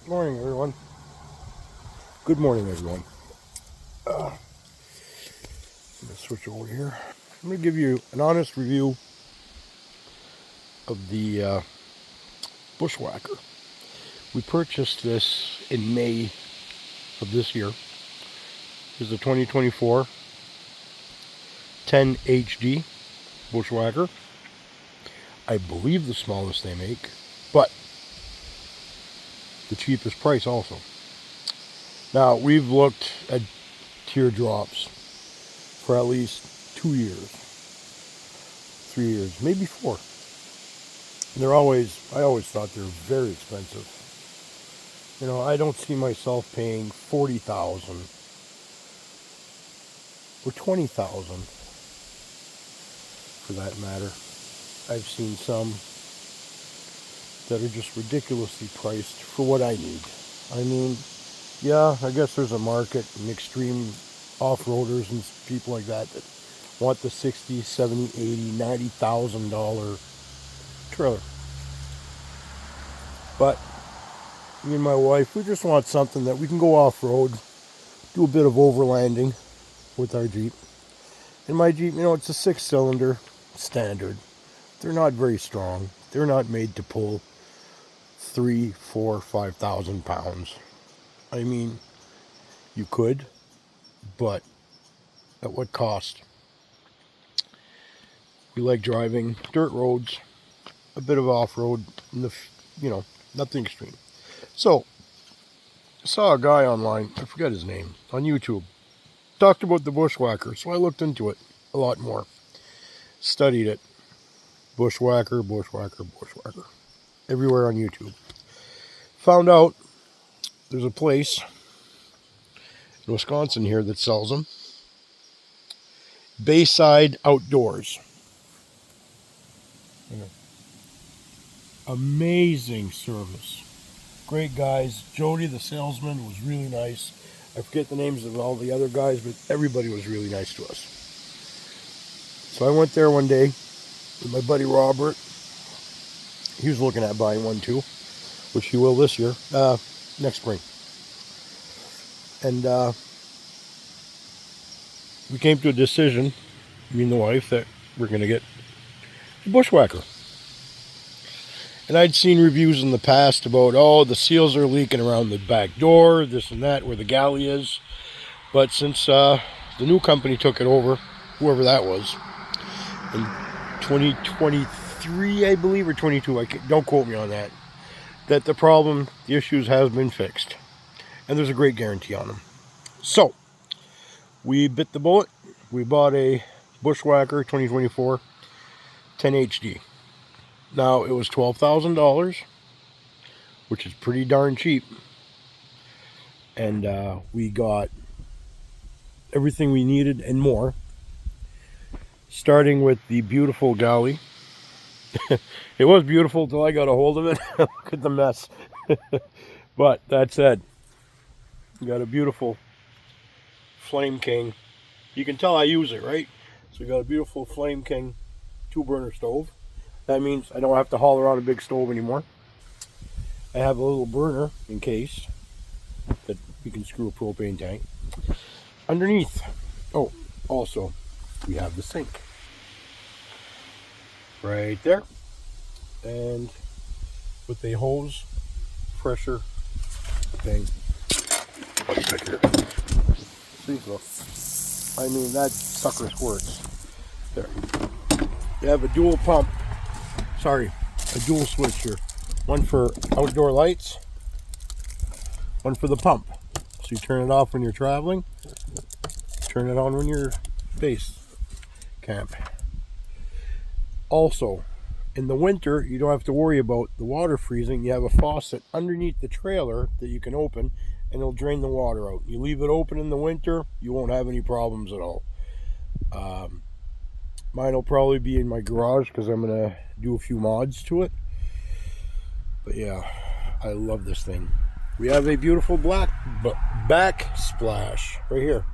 Morning, everyone. Good morning, everyone. I'm going to switch over here. I'm going to give you an honest review of the Bushwhacker. We purchased this in May of this year. This is a 2024 10 HD Bushwhacker. I believe the smallest they make, but the cheapest price also. Now, we've looked at teardrops for at least 2 years, 3 years, maybe 4. I always thought they were very expensive. You know, I don't see myself paying $40,000 or $20,000 for that matter. I've seen some that are just ridiculously priced for what I need. I mean, yeah, I guess there's a market and extreme off-roaders and people like that want the $60,000, $70,000, $80,000, $90,000 trailer. But me and my wife, we just want something that we can go off-road, do a bit of overlanding with our Jeep. And my Jeep, you know, it's a 6-cylinder standard. They're not very strong. They're not made to pull 3, 4, 5,000 pounds. I mean, you could, but at what cost? We like driving dirt roads, a bit of off-road, nothing extreme. So, I saw a guy online, I forget his name, on YouTube, talked about the Bushwhacker, so I looked into it a lot more, studied it. Bushwhacker, Bushwhacker, Bushwhacker, everywhere on YouTube. Found out there's a place in Wisconsin here that sells them. Bayside Outdoors. Amazing service. Great guys. Jody, the salesman, was really nice. I forget the names of all the other guys, but everybody was really nice to us. So I went there one day with my buddy Robert. He was looking at buying one too, which he will this year, next spring. And we came to a decision, me and the wife, that we're going to get the Bushwhacker. And I'd seen reviews in the past about, oh, the seals are leaking around the back door, this and that, where the galley is. But since the new company took it over, whoever that was, in 2023, I believe, or 22, don't quote me on that, that the issues have been fixed. And there's a great guarantee on them. So, we bit the bullet. We bought a Bushwhacker 2024 10 HD. Now, it was $12,000, which is pretty darn cheap. And we got everything we needed and more. Starting with the beautiful galley. It was beautiful till I got a hold of it. Look at the mess. But that said, we got a beautiful Flame King. You can tell I use it, right? So we got a beautiful Flame King 2-burner stove. That means I don't have to haul around a big stove anymore. I have a little burner in case that you can screw a propane tank. Underneath, oh, also, we have the sink. Right there. And with a hose pressure thing. Let's check here. See, look. I mean, that sucker squirts. There. You have a dual pump. Sorry, a dual switch here. One for outdoor lights, one for the pump. So you turn it off when you're traveling, turn it on when you're base camp. Also, in the winter, you don't have to worry about the water freezing. You have a faucet underneath the trailer that you can open, and it'll drain the water out. You leave it open in the winter, you won't have any problems at all. Mine will probably be in my garage because I'm going to do a few mods to it. But yeah, I love this thing. We have a beautiful black backsplash right here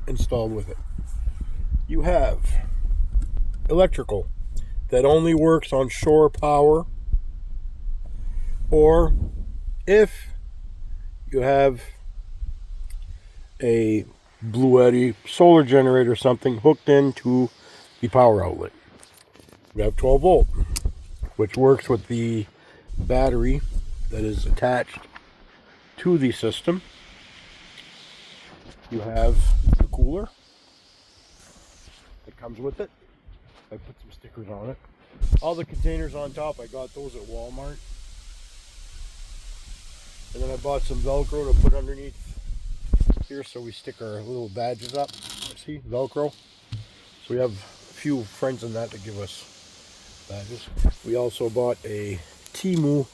installed with it. You have electrical that only works on shore power, or if you have a Bluetti solar generator or something hooked into the power outlet. We have 12 volt, which works with the battery that is attached to the system. You have the cooler that comes with it. I put some stickers on it. All the containers on top, I got those at Walmart. And then I bought some Velcro to put underneath here so we stick our little badges up. See, Velcro. So we have a few friends in that give us badges. We also bought a Temu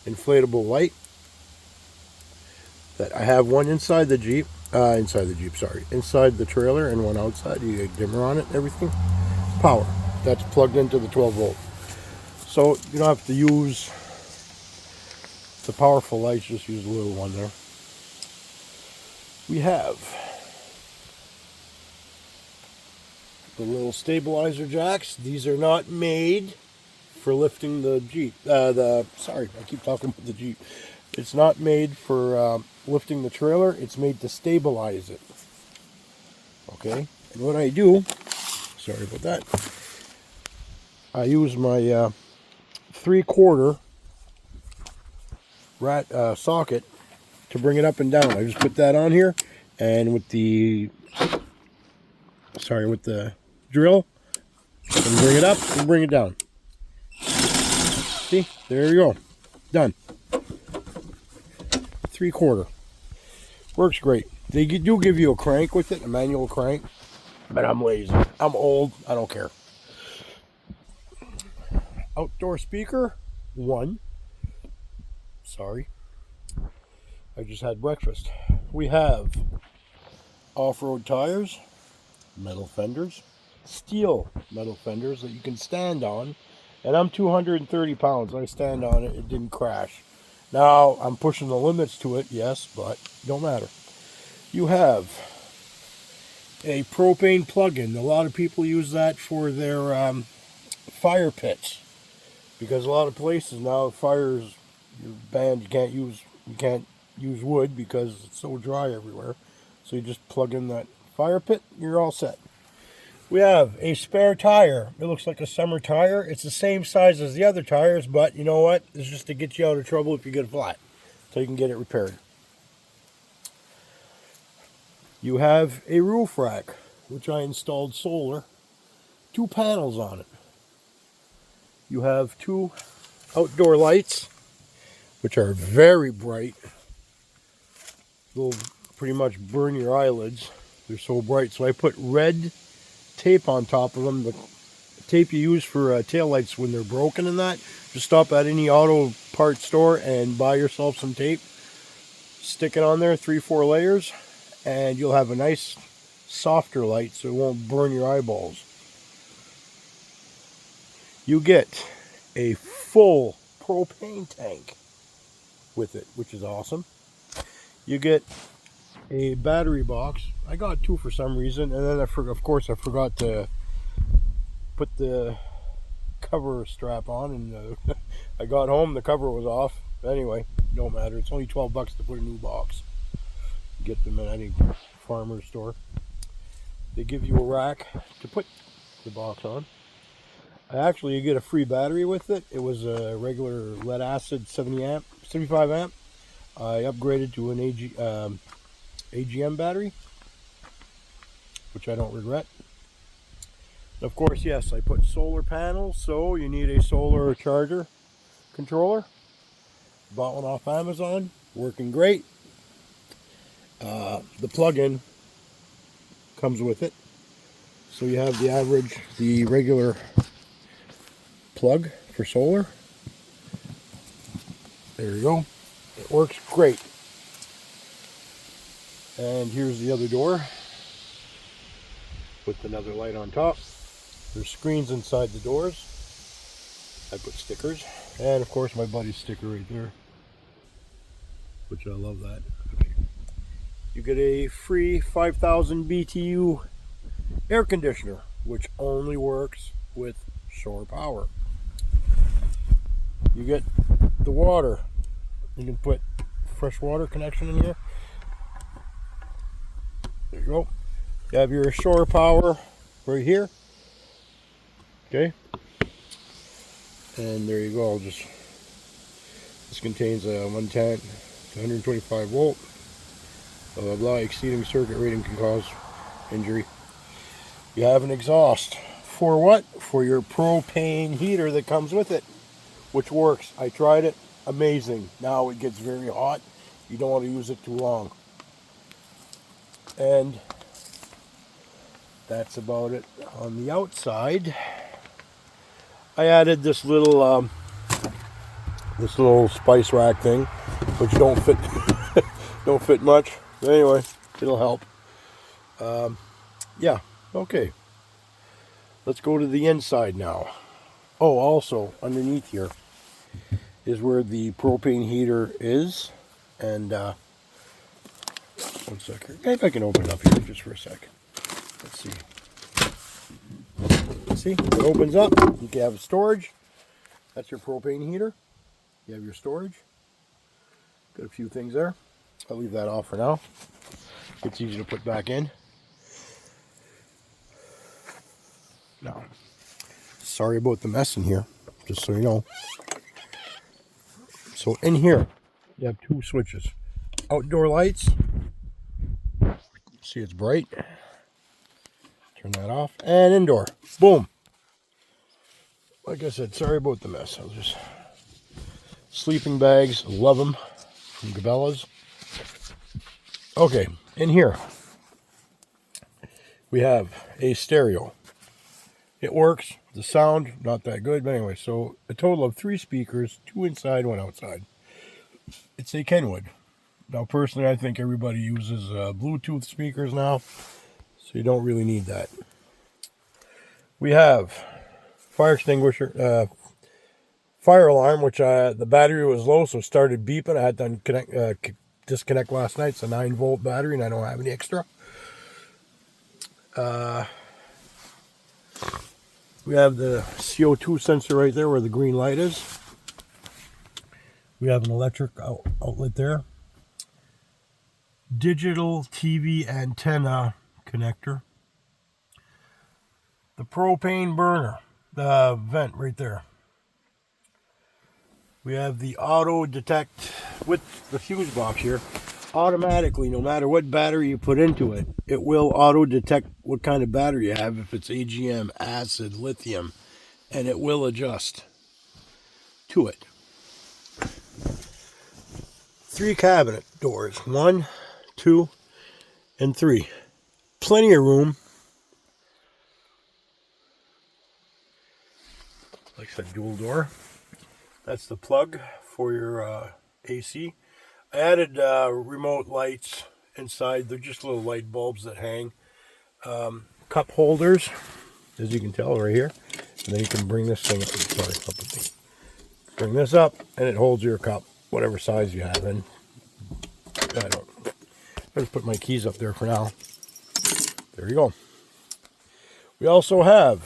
inflatable light that I have one inside the Jeep, inside the trailer, and one outside. You get a dimmer on it and everything. Power. That's plugged into the 12 volt. So you don't have to use the powerful lights, just use the little one there. We have the little stabilizer jacks. These are not made for lifting the Jeep. Sorry, I keep talking about the Jeep. It's not made for lifting the trailer. It's made to stabilize it. Okay, and what I do, sorry about that, I use my 3/4 socket to bring it up and down. I just put that on here, and with the drill, and bring it up and bring it down. See, there you go, done. 3/4 works great. They do give you a crank with it, a manual crank, but I'm lazy. I'm old. I don't care. Outdoor speaker, one. Sorry, I just had breakfast. We have off-road tires, metal fenders, steel metal fenders that you can stand on, and I'm 230 pounds. I stand on it, it didn't crash. Now I'm pushing the limits to it, yes, but don't matter. You have a propane plug-in. A lot of people use that for their fire pits, because a lot of places now fires, you're banned. You can't use wood because it's so dry everywhere. So you just plug in that fire pit, you're all set. We have a spare tire. It looks like a summer tire. It's the same size as the other tires, but you know what? It's just to get you out of trouble if you get a flat, so you can get it repaired. You have a roof rack, which I installed solar, 2 panels on it. You have 2 outdoor lights, which are very bright. They'll pretty much burn your eyelids. They're so bright. So I put red tape on top of them. The tape you use for taillights when they're broken and that. Just stop at any auto parts store and buy yourself some tape. Stick it on there, 3-4 layers, and you'll have a nice softer light so it won't burn your eyeballs. You get a full propane tank with it, which is awesome. You get a battery box. I got 2 for some reason, and then I forgot to put the cover strap on, and I got home, the cover was off. Anyway, don't matter. It's only $12 to put a new box. Get them at any farmer's store. They give you a rack to put the box on. Actually, you get a free battery with it. It was a regular lead acid 75 amp. I upgraded to an AGM battery, which I don't regret. Of course, yes, I put solar panels, so you need a solar charger controller. Bought one off Amazon, working great. The plug-in comes with it, so you have the regular plug for solar. There you go. It works great. And here's the other door with another light on top. There's screens inside the doors. I put stickers, and of course my buddy's sticker right there, which I love that. Okay. You get a free 5,000 BTU air conditioner, which only works with shore power. You get the water. You can put fresh water connection in here. There you go. You have your shore power right here. Okay. And there you go. This contains a 110 to 125 volt. Blah, blah, blah. Exceeding circuit rating can cause injury. You have an exhaust. For what? For your propane heater that comes with it, which works. I tried it. Amazing. Now it gets very hot. You don't want to use it too long. And that's about it on the outside. I added this little spice rack thing, which don't fit much. But anyway, it'll help. Yeah. Okay. Let's go to the inside now. Oh, also underneath here is where the propane heater is, and one second. Maybe I can open it up here just for a second. Let's see. See, it opens up. You can have storage. That's your propane heater. You have your storage. Got a few things there. I'll leave that off for now. It's easy to put back in. Now, sorry about the mess in here, just so you know. So in here, you have two switches. Outdoor lights. See, it's bright. Turn that off. And indoor. Boom. Like I said, sorry about the mess. I'll just... Sleeping bags. Love them. From Cabela's. Okay. In here, we have a stereo. It works. The sound, not that good. But anyway, so a total of 3 speakers. 2 inside, 1 outside. It's a Kenwood. Now, personally, I think everybody uses Bluetooth speakers now. So you don't really need that. We have fire extinguisher, fire alarm, which the battery was low, so it started beeping. I had to disconnect last night. It's a 9-volt battery, and I don't have any extra. We have the CO2 sensor right there where the green light is. We have an electric outlet there. Digital TV antenna connector. The propane burner, the vent right there. We have the auto detect with the fuse box here. Automatically, no matter what battery you put into it, it will auto detect what kind of battery you have, if it's AGM, acid, lithium, and it will adjust to it. 3 cabinet doors, 1, 2, and 3. Plenty of room. Like I said, dual door. That's the plug for your AC. I added remote lights inside. They're just little light bulbs that hang. Cup holders, as you can tell right here. And then you can bring this thing up. Sorry, bring this up, and it holds your cup, whatever size you have. And I'll just put my keys up there for now. There you go. We also have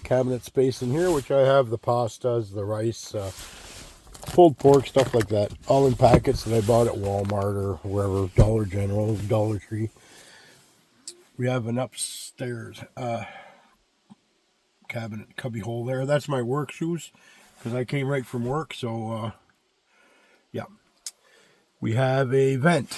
cabinet space in here, which I have the pastas, the rice, pulled pork, stuff like that, all in packets that I bought at Walmart or wherever, Dollar General, Dollar Tree. We have an upstairs cabinet cubby hole there. That's my work shoes, because I came right from work. So yeah, we have a vent.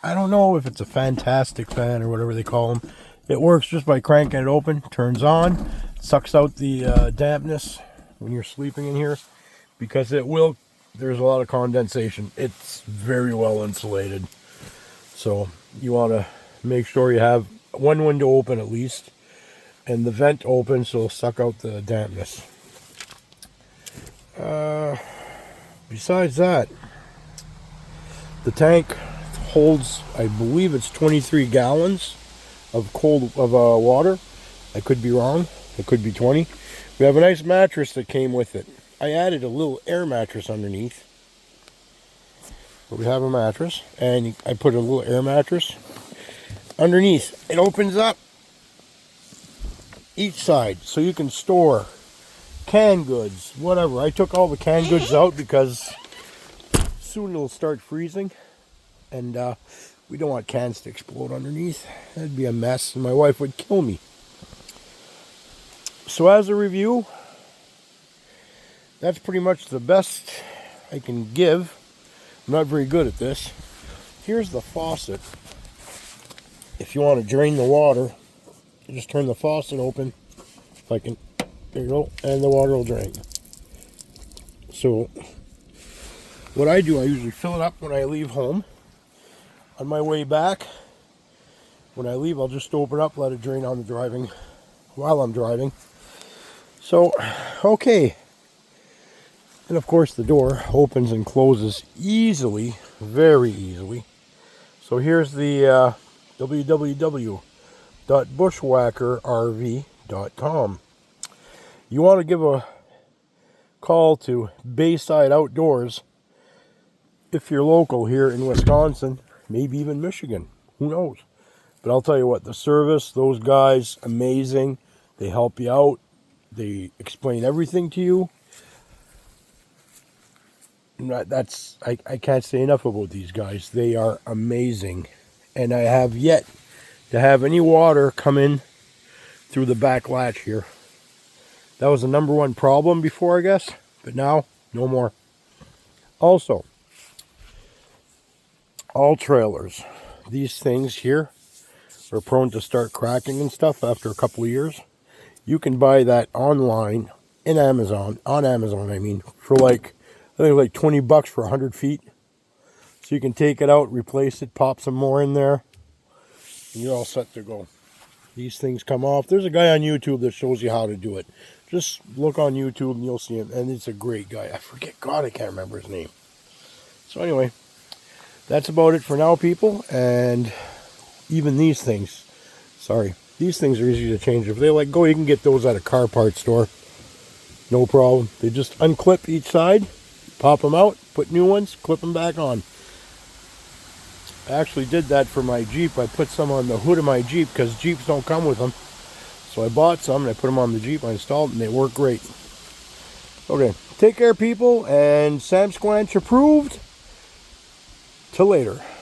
I don't know if it's a fantastic fan or whatever they call them. It works just by cranking it open, turns on, sucks out the dampness when you're sleeping in here, because it will, there's a lot of condensation. It's very well insulated. So you want to make sure you have one window open at least, and the vent open so it'll suck out the dampness. Besides that, the tank holds, I believe it's 23 gallons of water. I could be wrong. It could be 20. We have a nice mattress that came with it. I added a little air mattress underneath. But we have a mattress, and I put a little air mattress underneath. It opens up each side, so you can store canned goods, whatever. I took all the canned goods out because soon it'll start freezing, and we don't want cans to explode underneath. That'd be a mess, and my wife would kill me. So as a review, that's pretty much the best I can give. I'm not very good at this. Here's the faucet. If you want to drain the water, you just turn the faucet open. If I can, there you go, and the water will drain. So what I do, I usually fill it up when I leave home. On my way back, when I leave, I'll just open it up, let it drain on the driving while I'm driving. So, okay. And of course the door opens and closes easily, very easily. So here's the www.bushwhackerrv.com. You want to give a call to Bayside Outdoors if you're local here in Wisconsin, maybe even Michigan, who knows. But I'll tell you what, the service, those guys, amazing. They help you out. They explain everything to you. I can't say enough about these guys. They are amazing. And I have yet to have any water come in through the back latch here. That was the number one problem before, I guess. But now, no more. Also, all trailers. These things here are prone to start cracking and stuff after a couple of years. You can buy that online in Amazon, on Amazon I mean, for like, I think like 20 bucks for 100 feet. So you can take it out, replace it, pop some more in there, and you're all set to go. These things come off. There's a guy on YouTube that shows you how to do it. Just look on YouTube and you'll see him, and it's a great guy. I forget, God, I can't remember his name. So anyway, that's about it for now, people. And even these things, these things are easy to change. If they let go, you can get those at a car parts store. No problem. They just unclip each side, pop them out, put new ones, clip them back on. I actually did that for my Jeep. I put some on the hood of my Jeep because Jeeps don't come with them. So I bought some and I put them on the Jeep. I installed them and they work great. Okay, take care, people, and Sam Squanch approved. Till later.